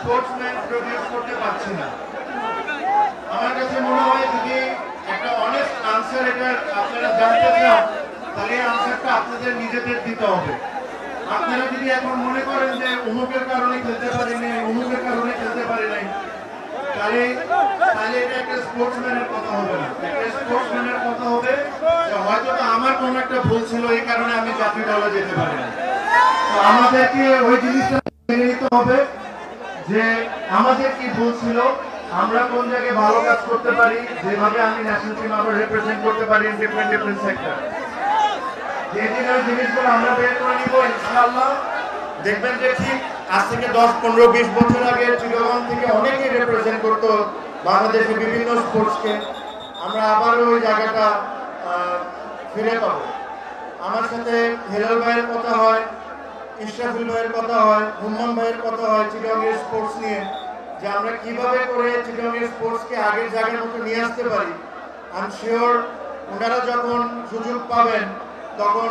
Sportsman produce করতে পারছি না। আমার কাছে মনে হয় যদি একটা অনেস্ট আনসার এটা আপনারা জানতে চান তাহলে আনসারটা আপনাদের নিজেদের দিতে হবে। আপনারা যদি এখন মনে করেন যে অমুকের কারণে খেলতে পারি নাই, অমুকের কারণে খেলতে পারি নাই, তাহলে এটা একটা স্পোর্টসম্যানের কথা হবে না। একটা স্পোর্টসম্যানের কথা হবে যে হয়তো আমার কোনো একটা ভুল ছিল, এই কারণে আমি জাতীয় দলে যেতে পারি না। তো আমাদেরকে ওই জিনিসটা মেনে নিতে হবে যে আমাদের কি ভুল ছিল, আমরা কোন জায়গায় ভালো কাজ করতে পারি, যেভাবে আমি ন্যাশনাল টিম আবার রিপ্রেজেন্ট করতে পারি ডিফারেন্ট সেক্টর। যে জিনিসগুলো আমরা বের করে নিব ইনশাআল্লাহ। দেখবেন যে ঠিক আজ থেকে 10, 15, 20 বছর আগে চিটাগং থেকে অনেকেই রিপ্রেজেন্ট করতো বাংলাদেশের বিভিন্ন স্পোর্টসকে। আমরা আবারও ওই জায়গাটা ফিরে পাবো। আমার সাথে হেলাল ভাইয়ের কথা হয়, ইশরাফুল ভাইয়ের কথা হয়, হুম্মান ভাইয়ের কথা হয় চিটাগংয়ের স্পোর্টস নিয়ে, যে আমরা কিভাবে করে চিটাগংয়ের স্পোর্টসকে আগের জায়গার মতো নিয়ে আসতে পারি। আই এম শিওর ওনারা যখন সুযোগ পাবেন তখন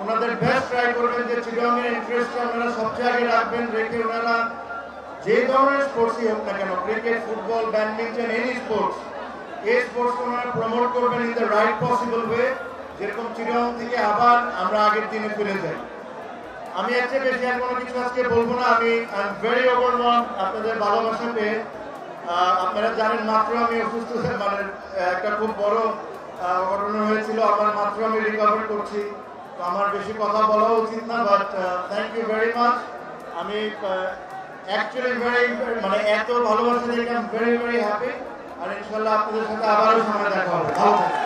ওনাদের বেস্ট ট্রাই করবেন যে চিটাগংয়ের ইন্টারেস্টটা ওনারা সব জায়গায় রাখবেন, রেখে ওনারা যে ধরনের স্পোর্টসই হোক না কেন, cricket, football, badminton, any sports, এই স্পোর্টস ওনারা প্রমোট করবেন in the right possible way, যেরকম চিটাগং থেকে আবার আমরা আগের দিনে ফিরে যাই। আমি আজকে বেশি আর কোনো কিছু আজকে বলবো না। আমি আই এম ভেরি ওভারওয়েলমড আপনাদের ভালোবাসা পেয়ে। আপনারা জানেন মাত্র আমি অসুস্থ, মানে একটা খুব বড় ঘটনা হয়েছিল, আমার মাত্র আমি রিকভার করছি, তো আমার বেশি কথা বলা উচিত না, but thank you very much. আমি অ্যাকচুয়ালি মানে এত ভালোবাসা দেখে আই এম ভেরি হ্যাপি। আর ইনশাল্লাহ আপনাদের সাথে আবারও সময় দেখা হবে। ভালো থাকবেন।